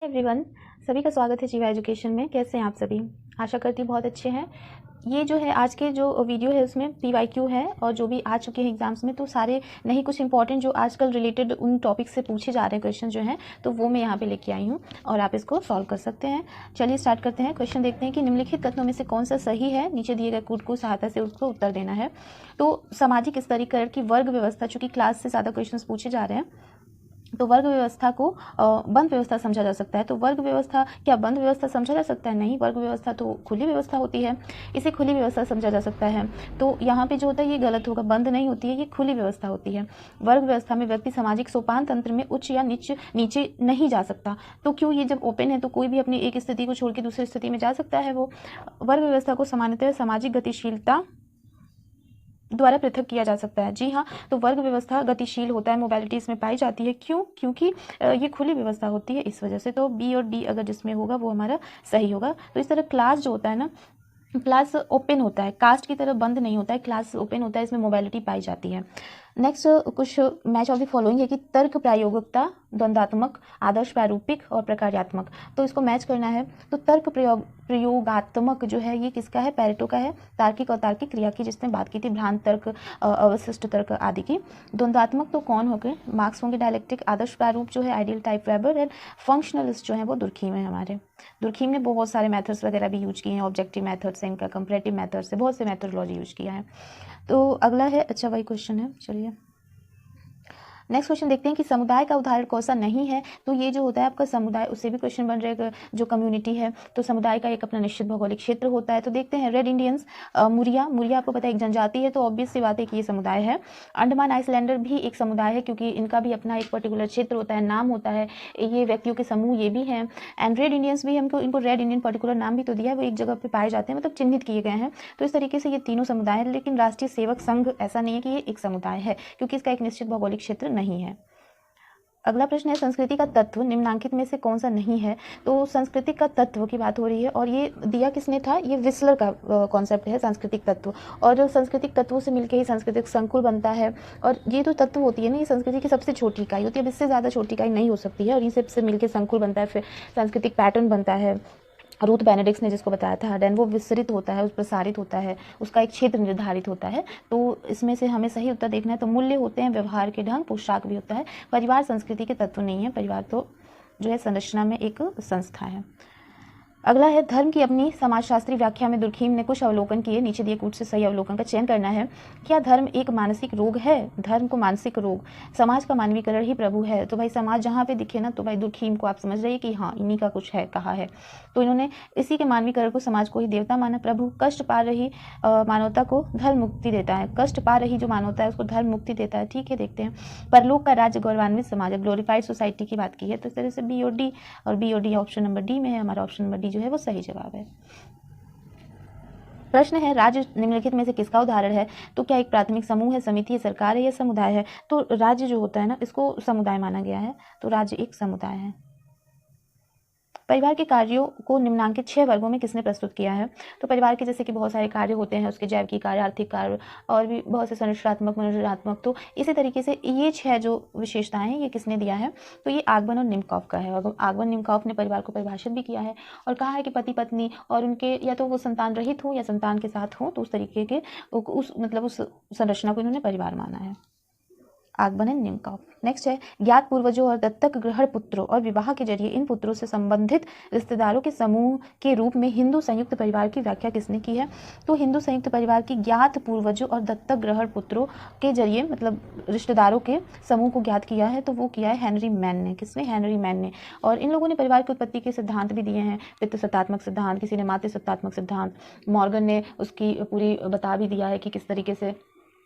Everyone, सभी का स्वागत है जीवा एजुकेशन में। कैसे हैं आप सभी? आशा करती हूँ बहुत अच्छे हैं। ये जो है आज के जो वीडियो है उसमें PYQ है और जो भी आ चुके हैं एग्जाम्स में, तो सारे नहीं कुछ इंपॉर्टेंट जो आजकल रिलेटेड उन टॉपिक से पूछे जा रहे हैं क्वेश्चन जो हैं, तो वो मैं यहाँ पे लेके आई हूँ और आप इसको सॉल्व कर सकते हैं। चलिए स्टार्ट करते हैं। क्वेश्चन देखते हैं कि निम्नलिखित कथनों में से कौन सा सही है। नीचे दिए गए कोड को सहायता से उसको उत्तर देना है। तो सामाजिक स्तरीकरण की वर्ग व्यवस्था, चूंकि क्लास से ज़्यादा क्वेश्चन पूछे जा रहे हैं, तो वर्ग व्यवस्था को बंद व्यवस्था समझा जा सकता है। तो वर्ग व्यवस्था क्या बंद व्यवस्था समझा जा सकता है? नहीं, वर्ग व्यवस्था तो खुली व्यवस्था होती है, इसे खुली व्यवस्था समझा जा सकता है। तो यहाँ पे जो होता है ये गलत होगा, बंद नहीं होती है, ये खुली व्यवस्था होती है। वर्ग व्यवस्था में व्यक्ति सामाजिक सोपान तंत्र में उच्च या नीचे नहीं जा सकता। तो क्यों? ये जब ओपन है तो कोई भी अपनी एक स्थिति को छोड़ के दूसरी स्थिति में जा सकता है। वो वर्ग व्यवस्था को सामान्यतः सामाजिक गतिशीलता द्वारा पृथक किया जा सकता है। जी हाँ, तो वर्ग व्यवस्था गतिशील होता है, मोबालिटी इसमें पाई जाती है। क्यों? क्योंकि ये खुली व्यवस्था होती है, इस वजह से। तो बी और डी अगर जिसमें होगा वो हमारा सही होगा। तो इस तरह क्लास जो होता है ना, क्लास ओपन होता है, कास्ट की तरह बंद नहीं होता है, क्लास ओपन होता है, इसमें मोबालिटी पाई जाती है। नेक्स्ट कुछ मैच ऑफ द फॉलोइंग है कि तर्क प्रायोगिकता, द्वंद्वात्मक, आदर्श प्रारूपिक और प्रकार्यात्मक। तो इसको मैच करना है। तो तर्क प्रयोगात्मक जो है ये किसका है? पैरेटो का है। तार्किक और तार्किक क्रिया की जिसने बात की थी, भ्रांत तर्क, अवशिष्ट तर्क आदि की। द्वंद्वात्मक तो कौन हो गए? मार्क्स होंगे। डायलेक्टिक, आदर्श प्रारूप जो है ideal type weber, and functionalist जो है वो दुर्खीम है हमारे। दुर्खीम ने बहुत सारे मेथड्स वगैरह भी यूज किए हैं, ऑब्जेक्टिव मेथड्स हैं इनका, कंपैरेटिव मेथड्स से बहुत से मेथोडोलॉजी यूज किया है। तो अगला है, अच्छा वही क्वेश्चन है। चलिए नेक्स्ट क्वेश्चन देखते हैं कि समुदाय का उदाहरण कौन सा नहीं है। तो ये जो होता है आपका समुदाय, उससे भी क्वेश्चन बन रहे हैं। जो कम्युनिटी है तो समुदाय का एक अपना निश्चित भौगोलिक क्षेत्र होता है। तो देखते हैं, रेड इंडियंस, मुरिया आपको पता है एक जनजाति है, तो ऑब्वियस सी बात है कि ये समुदाय है। अंडमान आइसलैंडर भी एक समुदाय है, क्योंकि इनका भी अपना एक पर्टिकुलर क्षेत्र होता है, नाम होता है, ये व्यक्तियों के समूह ये भी हैं। एंड रेड इंडियंस भी, हमको इनको रेड इंडियन पर्टिकुलर नाम भी तो दिया है, वो एक जगह पे पाए जाते हैं, मतलब चिन्हित किए गए हैं। तो इस तरीके से ये तीनों समुदाय हैं। लेकिन राष्ट्रीय सेवक संघ ऐसा नहीं है कि ये एक समुदाय है, क्योंकि इसका एक निश्चित भौगोलिक क्षेत्र नहीं है। अगला प्रश्न है, संस्कृति का तत्व निम्नांकित में से कौन सा नहीं है। तो सांस्कृतिक का तत्व की बात हो रही है, और ये दिया किसने था? ये विस्लर का कॉन्सेप्ट है सांस्कृतिक तत्व। और सांस्कृतिक तत्वों से मिलकर ही सांस्कृतिक संकुल बनता है। और ये जो तत्व होती है ना, ये संस्कृति की सबसे छोटी इकाई होती है। अब इससे ज़्यादा छोटी इकाई नहीं हो सकती है, और इनसे से मिलकर संकुल बनता है, फिर सांस्कृतिक पैटर्न बनता है। रूथ बेनेडिक्स ने जिसको बताया था, देन वो विस्तृत होता है, उस प्रसारित होता है, उसका एक क्षेत्र निर्धारित होता है। तो इसमें से हमें सही उत्तर देखना है। तो मूल्य होते हैं, व्यवहार के ढंग, पोशाक भी होता है। परिवार संस्कृति के तत्व नहीं है, परिवार तो जो है संरचना में एक संस्था है। अगला है, धर्म की अपनी समाजशास्त्री व्याख्या में दुर्खीम ने कुछ अवलोकन किए। नीचे दिए कूट से सही अवलोकन का चयन करना है। क्या धर्म एक मानसिक रोग है? धर्म को मानसिक रोग, समाज का मानवीकरण ही प्रभु है। तो भाई समाज जहाँ पे दिखे ना, तो भाई दुर्खीम को आप समझ रहे हैं कि हाँ इन्हीं का कुछ है, कहा है। तो इन्होंने इसी के मानवीकरण को, समाज को ही देवता माना। प्रभु कष्ट पा रही मानवता को धर्म मुक्ति देता है। कष्ट पा रही जो मानवता है उसको धर्म मुक्ति देता है। ठीक है, देखते हैं। परलोक का राज्य गौरवान्वित समाज, ग्लोरीफाइड सोसाइटी की बात की है। तो इस तरह से बी और डी ऑप्शन नंबर डी में है। हमारा ऑप्शन नंबर डी जो है वो सही जवाब है। प्रश्न है, राज्य निम्नलिखित में से किसका उदाहरण है। तो क्या एक प्राथमिक समूह है, समिति है, सरकार है या समुदाय है। तो राज्य जो होता है ना, इसको समुदाय माना गया है। तो राज्य एक समुदाय है। परिवार के कार्यों को निम्नांकित 6 वर्गों में किसने प्रस्तुत किया है। तो परिवार के जैसे कि बहुत सारे कार्य होते हैं, उसके जैविक कार्य, आर्थिक कार्य और भी बहुत से संरचनात्मक, मनोरंजनात्मक। तो इसी तरीके से ये 6 जो विशेषताएं हैं ये किसने दिया है। तो ये आगमन और निम्कॉफ का है। और आगमन निम्कॉफ ने परिवार को परिभाषित भी किया है और कहा है कि पति पत्नी और उनके या तो वो संतान रहित हो या संतान के साथ हो, तो उस तरीके के उस संरचना को इन्होंने परिवार माना है। आगमन एंड निम्कॉफ। नेक्स्ट है, ज्ञात पूर्वजों और दत्तक ग्रहण पुत्रों और विवाह के जरिए इन पुत्रों से संबंधित रिश्तेदारों के समूह के रूप में हिंदू संयुक्त परिवार की व्याख्या किसने की है। तो हिंदू संयुक्त परिवार की ज्ञात पूर्वजों और दत्तक ग्रहण पुत्रों के जरिए, मतलब रिश्तेदारों के समूह को ज्ञात किया है, तो वो किया है हेनरी मैन ने। किसने? हेनरी मैन ने। और इन लोगों ने परिवार की उत्पत्ति के सिद्धांत भी दिए हैं, पितृसत्तात्मक सिद्धांत, किसी ने मातृसत्तात्मक सिद्धांत। मॉर्गन ने उसकी पूरी बता भी दिया है कि किस तरीके से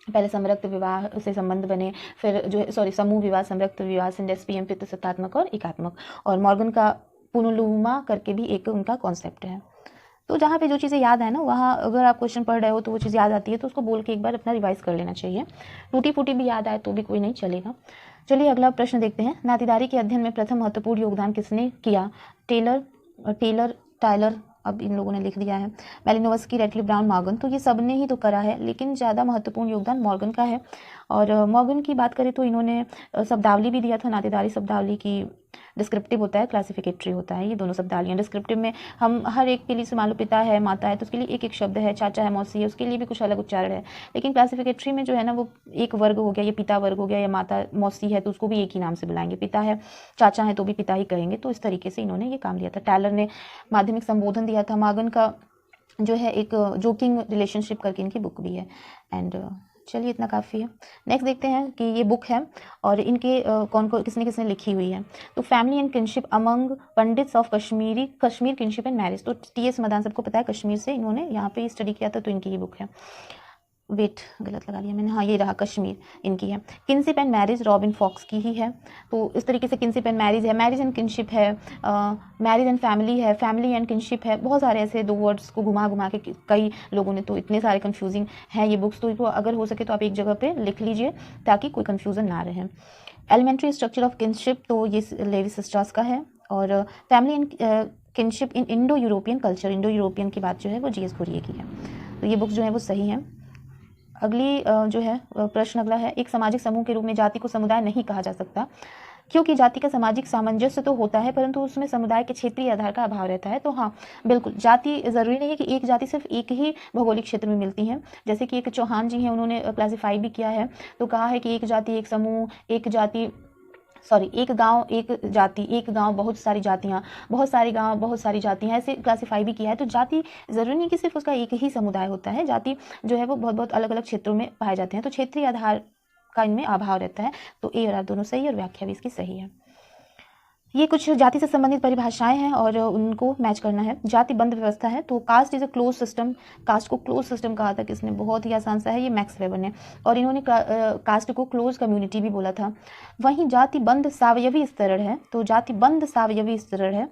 पहले समरक्त विवाह से संबंध बने, फिर जो समूह विवाह, समरक्त विवाह, सिंडेस्पियम, पितृसत्तात्मक और एकात्मक। और मॉर्गन का पुनर्लुमा करके भी एक उनका कॉन्सेप्ट है। तो जहाँ पे जो चीज़ें याद है ना, वहाँ अगर आप क्वेश्चन पढ़ रहे हो तो वो चीज़ याद आती है, तो उसको बोल के एक बार अपना रिवाइज कर लेना चाहिए। टूटी फूटी भी याद आए तो भी कोई नहीं चलेगा। चलिए अगला प्रश्न देखते हैं। नातीदारी के अध्ययन में प्रथम महत्वपूर्ण योगदान किसने किया। टेलर, टायलर, अब इन लोगों ने लिख दिया है, मेलिनोवस्की, रेडक्लिफ, ब्राउन, मॉर्गन। तो ये सब ने ही तो करा है, लेकिन ज़्यादा महत्वपूर्ण योगदान मॉर्गन का है। और मॉर्गन की बात करें तो इन्होंने शब्दावली भी दिया था, नातेदारी शब्दावली की। डिस्क्रिप्टिव होता है, क्लासिफिकेटरी होता है, ये दोनों शब्दावलियाँ। डिस्क्रिप्टिव में हम हर एक के लिए, मान लो पिता है, माता है, तो उसके लिए एक एक शब्द है, चाचा है, मौसी है, उसके लिए भी कुछ अलग उच्चारण है। लेकिन क्लासिफिकेटरी में जो है ना, वो एक वर्ग हो गया, ये पिता वर्ग हो गया, या माता मौसी है तो उसको भी एक ही नाम से बुलाएंगे, पिता है, चाचा है तो भी पिता ही कहेंगे। तो इस तरीके से इन्होंने ये काम लिया था। टैलर ने माध्यमिक संबोधन दिया था। मॉर्गन का जो है एक जोकिंग रिलेशनशिप करके इनकी बुक भी है। एंड चलिए इतना काफ़ी है। नेक्स्ट देखते हैं कि ये बुक है और इनके कौन कौन किसने किसने लिखी हुई है। तो family and kinship among pandits of Kashmir kinship and marriage. तो टीएस मदान सबको पता है, कश्मीर से इन्होंने यहाँ पे स्टडी किया था, तो इनकी ये बुक है। वेट गलत लगा लिया मैंने, हाँ ये रहा, कश्मीर इनकी है। Kinship and marriage Robin Fox की ही है। तो इस तरीके से किनशिप एंड मैरिज है, मैरिज एंड किनशिप है, मैरिज एंड फैमिली है, फैमिली एंड किनशिप है। बहुत सारे ऐसे दो वर्ड्स को घुमा घुमा के कई लोगों ने, तो इतने सारे कन्फ्यूजिंग हैं ये बुक्स, तो अगर हो सके तो आप एक जगह पे लिख लीजिए ताकि कोई कन्फ्यूज़न ना रहे। एलिमेंट्री स्ट्रक्चर ऑफ किनशिप, तो ये लेवी स्ट्रॉस का है। और family and kinship in Indo European culture, Indo European की बात जो है वो जीएस कुरियर की है। तो ये बुक्स जो है वो सही है। अगली जो है प्रश्न अगला है, एक सामाजिक समूह के रूप में जाति को समुदाय नहीं कहा जा सकता, क्योंकि जाति का सामाजिक सामंजस्य तो होता है परंतु उसमें समुदाय के क्षेत्रीय आधार का अभाव रहता है। तो हाँ बिल्कुल, जाति ज़रूरी नहीं है कि एक जाति सिर्फ एक ही भौगोलिक क्षेत्र में मिलती है। जैसे कि एक चौहान जी हैं, उन्होंने क्लासीफाई भी किया है, तो कहा है कि एक जाति एक समूह, एक जाति एक गांव एक जाति, एक गांव बहुत सारी जातियां, बहुत सारे गांव बहुत सारी जातियां, ऐसे क्लासीफाई भी किया है। तो जाति ज़रूरी नहीं कि सिर्फ उसका एक ही समुदाय होता है, जाति जो है वो बहुत बहुत अलग अलग क्षेत्रों में पाए जाते हैं। तो क्षेत्रीय आधार का इनमें अभाव रहता है। तो ए और आर दोनों सही है और व्याख्या भी इसकी सही है। ये कुछ जाति से संबंधित परिभाषाएं हैं और उनको मैच करना है। जाति बंद व्यवस्था है, तो caste is a close system. Caste को क्लोज सिस्टम कहा था किसने, बहुत ही आसान सा है, ये मैक्स वेबर ने। और इन्होंने कास्ट को क्लोज कम्युनिटी भी बोला था। वहीं जाति बंद सावयवी स्तरण है, तो जाति बंद सावयवी स्तरण है।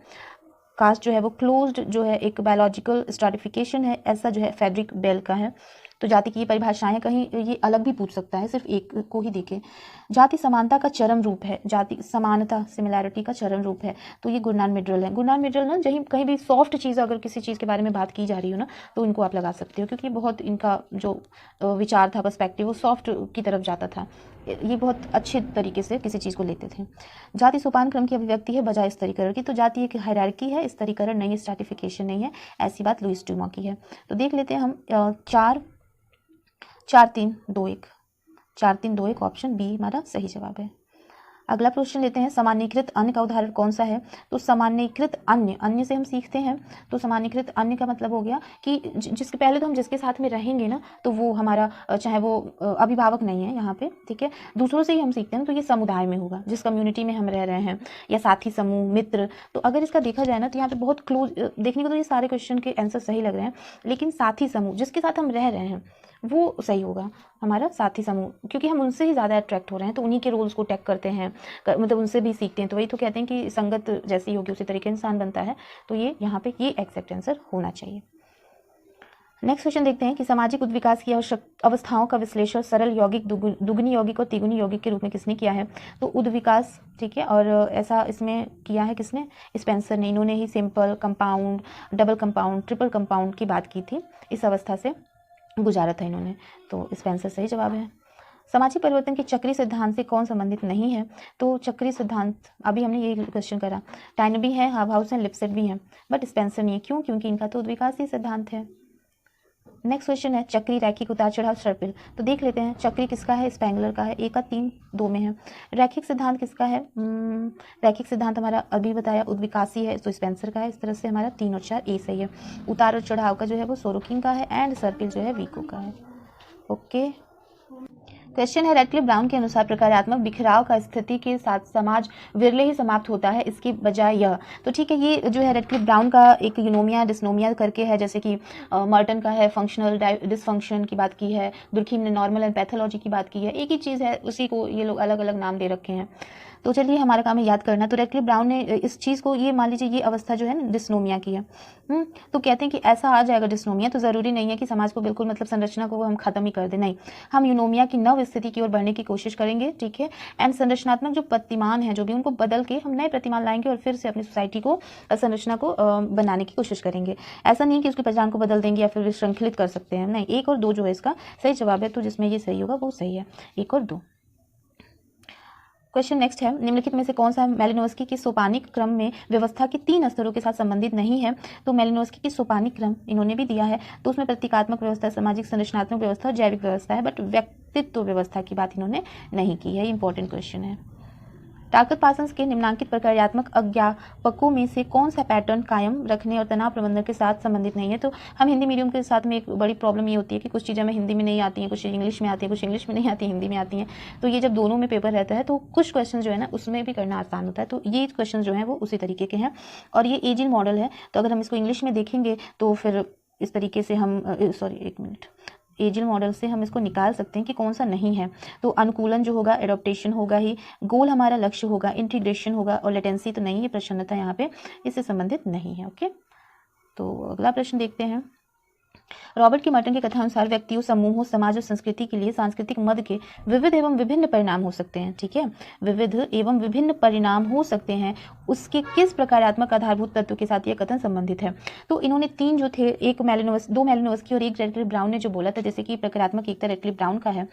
कास्ट जो है वो क्लोज्ड जो है एक बायोलॉजिकल स्ट्रैटिफिकेशन है, ऐसा जो है फेडरिक बेल का है। तो जाति की परिभाषाएं कहीं ये अलग भी पूछ सकता है, सिर्फ एक को ही देखें। जाति समानता का चरम रूप है, जाति समानता सिमिलैरिटी का चरम रूप है, तो ये गुरनान मिडरल है। गुरनान मिडरल ना कहीं भी सॉफ्ट चीज़, अगर किसी चीज़ के बारे में बात की जा रही हो ना, तो इनको आप लगा सकते हो, क्योंकि बहुत इनका जो विचार था, पर्सपेक्टिव, वो सॉफ्ट की तरफ जाता था। ये बहुत अच्छे तरीके से किसी चीज़ को लेते थे। जाति सोपान क्रम की अभिव्यक्ति है बजाय स्तरीकरण की, तो जाति एक हायरार्की है, स्तरीकरण नहीं है, स्ट्रैटिफिकेशन नहीं है, ऐसी बात लुईस ड्यूमा की है। तो देख लेते हैं हम 4-3-2-1 4-3-2-1 ऑप्शन बी हमारा सही जवाब है। अगला क्वेश्चन लेते हैं, सामान्यीकृत अन्य का उदाहरण कौन सा है। तो सामान्यीकृत अन्य, अन्य से हम सीखते हैं, तो सामान्यीकृत अन्य का मतलब हो गया कि जिसके पहले तो हम जिसके साथ में रहेंगे ना, तो वो हमारा चाहे वो अभिभावक नहीं है यहाँ पे, ठीक है, दूसरों से ही हम सीखते हैं, तो ये समुदाय में होगा, जिस कम्युनिटी में हम रह रहे हैं, या साथी समूह, मित्र। तो अगर इसका देखा जाए ना, तो यहाँ पे बहुत क्लोज देखने को तो ये सारे क्वेश्चन के आंसर सही लग रहे हैं, लेकिन साथी समूह जिसके साथ हम रह रहे हैं वो सही होगा, हमारा साथी समूह, क्योंकि हम उनसे ही ज़्यादा अट्रैक्ट हो रहे हैं, तो उन्हीं के रोल्स को टैग करते हैं, मतलब उनसे भी सीखते हैं। तो वही तो कहते हैं कि संगत जैसी होगी उसी तरीके इंसान बनता है। तो ये यहाँ पे ये एग्जैक्ट आंसर होना चाहिए। नेक्स्ट क्वेश्चन देखते हैं कि सामाजिक उद्विकास की अवस्थाओं का विश्लेषण सरल यौगिक, दुगुनी यौगिक और तिगुनी यौगिक के रूप में किसने किया है। तो उद्विकास, ठीक है, और ऐसा इसमें किया है किसने, स्पेंसर ने। इन्होंने ही simple compound, double compound, triple compound की बात की थी, इस अवस्था से गुजारा था इन्होंने। तो स्पेंसर सही जवाब है। सामाजिक परिवर्तन के चक्रीय सिद्धांत से कौन संबंधित नहीं है। तो चक्रीय सिद्धांत, अभी हमने ये क्वेश्चन करा, टाइनबी है, हाबहाउस है, लिप्सेट भी है, बट स्पेंसर नहीं है। क्यों, क्योंकि इनका तो उद्विकासीय सिद्धांत है। नेक्स्ट क्वेश्चन है, चक्री रैखिक उतार चढ़ाव सर्पिल। तो देख लेते हैं, चक्री किसका है, स्पेंगलर का है, ए का 3-2 में है। रैखिक सिद्धांत किसका है, रैखिक सिद्धांत हमारा अभी बताया उद्विकासी है, तो स्पेंसर का है। इस तरह से हमारा 3 और 4 ए सही है। उतार और चढ़ाव का जो है वो सोरोकिन का है, एंड सर्पिल जो है विको का है। ओके, क्वेश्चन है, रेडक्लिफ ब्राउन के अनुसार प्रकारात्मक बिखराव का स्थिति के साथ समाज विरले ही समाप्त होता है, इसकी बजाय यह। तो ठीक है, ये जो है रेडक्लिफ ब्राउन का एक यूनोमिया डिसनोमिया करके है, जैसे कि मर्टन का है फंक्शनल डिसफंक्शन की बात की है, दुर्खीम ने नॉर्मल एंड पैथोलॉजी की बात की है, एक ही चीज़ है, उसी को ये लोग अलग अलग नाम दे रखे हैं। तो चलिए हमारा काम है याद करना। तो रेडक्लिफ ब्राउन ने इस चीज़ को, ये मान लीजिए ये अवस्था जो है ना डिस्नोमिया की है। तो कहते हैं कि ऐसा आ जाएगा डिस्नोमिया, तो ज़रूरी नहीं है कि समाज को बिल्कुल मतलब संरचना को वो हम खत्म ही कर दें, नहीं, हम यूनोमिया की नव स्थिति की ओर बढ़ने की कोशिश करेंगे, ठीक है। एंड संरचनात्मक जो प्रतिमान है जो भी, उनको बदल के हम नए प्रतिमान लाएंगे और फिर से अपनी सोसाइटी को, संरचना को बनाने की कोशिश करेंगे। ऐसा नहीं कि उसकी पहचान को बदल देंगे या फिर विश्रृंखलित कर सकते हैं, नहीं। 1 और 2 जो है इसका सही जवाब है, तो जिसमें ये सही होगा वो सही है, 1 और 2। क्वेश्चन नेक्स्ट है, निम्नलिखित में से कौन सा मेलिनोव्स्की की सोपानिक क्रम में व्यवस्था के 3 स्तरों के साथ संबंधित नहीं है? तो मेलिनोव्स्की की सोपानिक क्रम इन्होंने भी दिया है, तो उसमें प्रतीकात्मक व्यवस्था, सामाजिक संरचनात्मक व्यवस्था और जैविक व्यवस्था है, बट व्यक्तित्व व्यवस्था की बात इन्होंने नहीं की है। इंपॉर्टेंट क्वेश्चन है। टाकत पार्सन्स के निम्नांकित प्रक्रियात्मक अज्ञापकों में से कौन सा पैटर्न कायम रखने और तनाव प्रबंधन के साथ संबंधित नहीं है? तो हम हिंदी मीडियम के साथ में एक बड़ी प्रॉब्लम ये होती है कि कुछ चीज़ें हमें हिंदी में नहीं आती हैं, कुछ इंग्लिश में आती है, कुछ इंग्लिश में नहीं आती, हिंदी में आती हैं। तो ये जब दोनों में पेपर रहता है तो कुछ क्वेश्चन जो है ना उसमें भी करना आसान होता है। तो ये क्वेश्चन जो है वो उसी तरीके के हैं, और ये एजिल मॉडल है। तो अगर हम इसको इंग्लिश में देखेंगे तो फिर इस तरीके से हम एजिल मॉडल से हम इसको निकाल सकते हैं कि कौन सा नहीं है। तो अनुकूलन जो होगा, एडॉप्टेशन होगा ही, गोल हमारा लक्ष्य होगा, इंटीग्रेशन होगा, और लेटेंसी तो नहीं, ये प्रसन्नता यहाँ पे इससे संबंधित नहीं है। ओके, तो अगला प्रश्न देखते हैं। रॉबर्ट की मर्टन के कथानुसार व्यक्तियों, समूहों, समाज और संस्कृति के लिए सांस्कृतिक मद के विविध एवं विभिन्न परिणाम हो सकते हैं, ठीक है। विविध एवं विभिन्न परिणाम हो सकते हैं, उसके किस प्रकारात्मक आधारभूत तत्व के साथ यह कथन संबंधित है? तो इन्होंने 3 जो थे, 2 मेलिनोव्स्की और 1 रेडक्लिफ ब्राउन ने जो बोला था, जैसे कि प्रकारात्मक एकता रेडक्लिफ ब्राउन का है,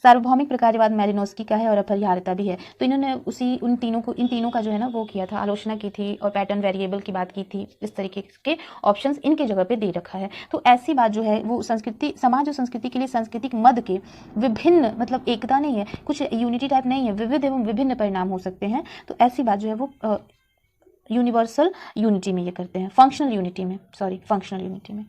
सार्वभौमिक प्रकार्यवाद मेलिनोव्स्की का है, और अपरिहार्यता भी है। तो इन्होंने इन तीनों का जो है ना वो किया था, आलोचना की थी और पैटर्न वेरिएबल की बात की थी। इस तरीके के ऑप्शंस इनके जगह पे दे रखा है। तो ऐसी बात जो है वो संस्कृति, समाज और संस्कृति के लिए सांस्कृतिक मद के विभिन्न, मतलब एकता नहीं है, कुछ यूनिटी टाइप नहीं है, विविध एवं विभिन्न परिणाम हो सकते हैं। तो ऐसी बात जो है वो यूनिवर्सल यूनिटी में ये करते हैं, फंक्शनल यूनिटी में।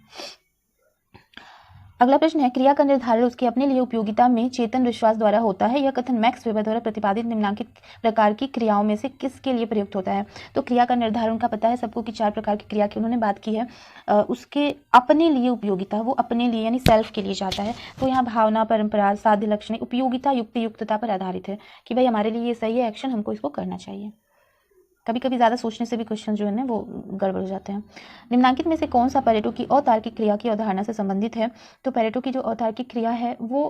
अगला प्रश्न है, क्रिया का निर्धारण उसके अपने लिए उपयोगिता में चेतन विश्वास द्वारा होता है। यह कथन मैक्स वेबर द्वारा प्रतिपादित निम्नलिखित प्रकार की क्रियाओं में से किसके लिए प्रयुक्त होता है? तो क्रिया का निर्धारण का पता है सबको कि 4 प्रकार की क्रिया की उन्होंने बात की है। उसके अपने लिए उपयोगिता, वो अपने लिए यानी सेल्फ के लिए जाता है। तो यहाँ भावना, परंपरा, साध्य, लक्षण, उपयोगिता, युक्तियुक्तता पर आधारित है कि भाई हमारे लिए ये सही है एक्शन, हमको इसको करना चाहिए। कभी कभी ज़्यादा सोचने से भी क्वेश्चन जो है ना वो गड़बड़ हो जाते हैं। निम्नलिखित में से कौन सा पेरेटो की अतार्किक क्रिया की अवधारणा से संबंधित है? तो पेरेटो की जो अतार्किक क्रिया है वो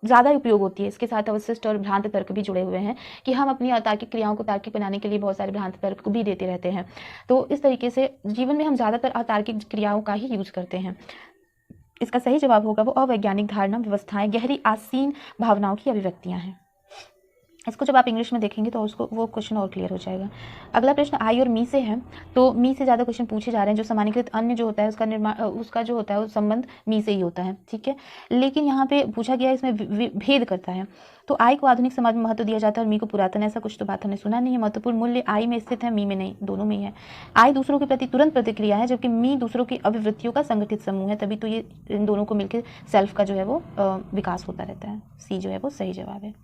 ज़्यादा उपयोग होती है, इसके साथ अवशिष्ट और भ्रांत तर्क भी जुड़े हुए हैं कि हम अपनी अतार्किक क्रियाओं को तार्किक बनाने के लिए बहुत सारे भ्रांत तर्क भी देते रहते हैं। तो इस तरीके से जीवन में हम ज़्यादातर अतार्किक क्रियाओं का ही यूज़ करते हैं। इसका सही जवाब होगा वो अवैज्ञानिक धारणा, व्यवस्थाएं, गहरी आसीन भावनाओं की अभिव्यक्तियाँ हैं। इसको जब आप इंग्लिश में देखेंगे तो उसको वो क्वेश्चन और क्लियर हो जाएगा। अगला प्रश्न आई और मी से है। तो मी से ज़्यादा क्वेश्चन पूछे जा रहे हैं। जो सामान्यकृत अन्य जो होता है उसका निर्माण, उसका जो होता है वो संबंध मी से ही होता है, ठीक है। लेकिन यहाँ पे पूछा गया इसमें भेद करता है। तो आई को आधुनिक समाज में महत्व दिया जाता है और मी को पुरातन, ऐसा कुछ तो बात हमने सुना नहीं है। महत्वपूर्ण मूल्य आई में स्थित है, मी में नहीं, दोनों में ही है। आई दूसरों के प्रति तुरंत प्रतिक्रिया है, जबकि मी दूसरों की अभिवृत्तियों का संगठित समूह है। तभी तो ये इन दोनों को मिलकर सेल्फ का जो है वो विकास होता रहता है। सी जो है वो सही जवाब है।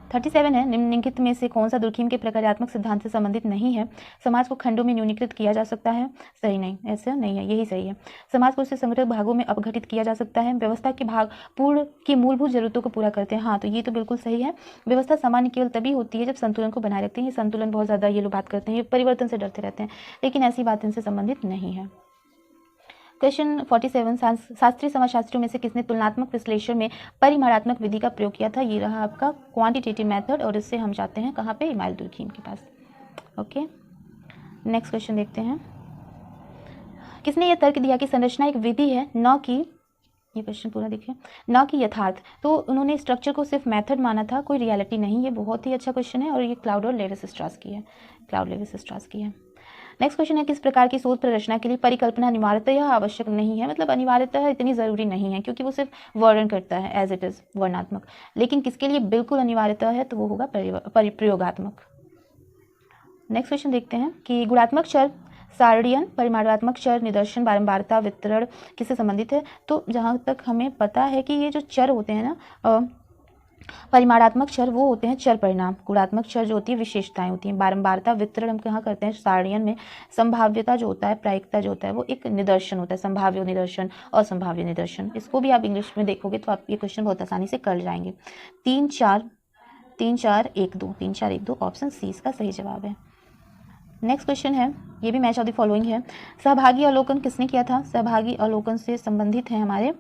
37 है, निम्नलिखित में से कौन सा दुर्खीम के प्रकार्यात्मक सिद्धांत से संबंधित नहीं है? समाज को खंडों में न्यूनीकृत किया जा सकता है, सही नहीं, ऐसा नहीं है, यही सही है। समाज को उससे संगठित भागों में अपघटित किया जा सकता है। व्यवस्था के भाग पूर्ण की मूलभूत जरूरतों को पूरा करते हैं, हाँ, तो ये तो बिल्कुल सही है। व्यवस्था सामान्य केवल तभी होती है जब संतुलन को बनाए रखते हैं। ये संतुलन बहुत ज़्यादा ये लोग बात करते हैं, ये परिवर्तन से डरते रहते हैं, लेकिन ऐसी बात इनसे संबंधित नहीं है। क्वेश्चन 47, शास्त्रीय समाजशास्त्रियों में से किसने तुलनात्मक विश्लेषण में परिमाणात्मक विधि का प्रयोग किया था? ये रहा आपका क्वांटिटेटिव मेथड, और इससे हम जाते हैं कहाँ पे? इमाइल दुर्खीम के पास। ओके, नेक्स्ट क्वेश्चन देखते हैं। किसने यह तर्क दिया कि संरचना एक विधि है, न कि, ये क्वेश्चन पूरा देखिए, न कि यथार्थ? तो उन्होंने स्ट्रक्चर को सिर्फ मेथड माना था, कोई रियलिटी नहीं। ये बहुत ही अच्छा क्वेश्चन है और ये क्लाउड और लेविस स्ट्रास की है। नेक्स्ट क्वेश्चन है, किस प्रकार की शोध प्ररचना के लिए परिकल्पना अनिवार्यतः आवश्यक नहीं है? मतलब अनिवार्यतः इतनी ज़रूरी नहीं है क्योंकि वो सिर्फ वर्णन करता है एज इट इज़, वर्णात्मक। लेकिन किसके लिए बिल्कुल अनिवार्यतः है? तो वो होगा प्रयोगात्मक। नेक्स्ट क्वेश्चन देखते हैं कि गुणात्मक चर सारणियन, परिमाणात्मक चर निदर्शन, बारंबारता, वितरण किससे संबंधित है? तो जहाँ तक हमें पता है कि ये जो चर होते हैं ना, परिमाणात्मक चर वो होते हैं चर परिणाम, गुणात्मक चर जो होती है विशेषताएं होती हैं। बारंबारता, वितरण हम कहाँ करते हैं? सारणियन में। संभाव्यता जो होता है, प्रायिकता जो होता है, वो एक निदर्शन होता है, संभाव्य निदर्शन और संभाव्य निदर्शन। इसको भी आप इंग्लिश में देखोगे तो आप ये क्वेश्चन बहुत आसानी से कर जाएंगे। 3, 4 3 4 1 2, 3 4 1 2 ऑप्शन सी इसका सही जवाब है। नेक्स्ट क्वेश्चन है, ये भी मैच ऑफ द फॉलोइंग है। सहभागी अवलोकन किसने किया था? सहभागी अवलोकन से संबंधित है हमारे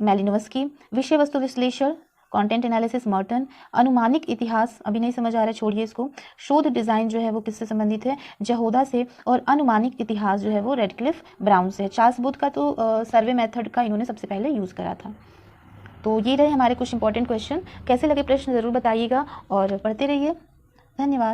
मैलिनोवस्की। विषय वस्तु विश्लेषण कंटेंट एनालिसिस मर्टन। अनुमानिक इतिहास अभी नहीं समझ आ रहा है, छोड़िए इसको। शोध डिजाइन जो है वो किससे संबंधित है? जहोदा से। और अनुमानिक इतिहास जो है वो रेडक्लिफ ब्राउन से। चार्ल्स बूथ का तो सर्वे मेथड का इन्होंने सबसे पहले यूज करा था। तो ये रहे हमारे कुछ इंपॉर्टेंट क्वेश्चन। कैसे लगे प्रश्न जरूर बताइएगा और पढ़ते रहिए। धन्यवाद।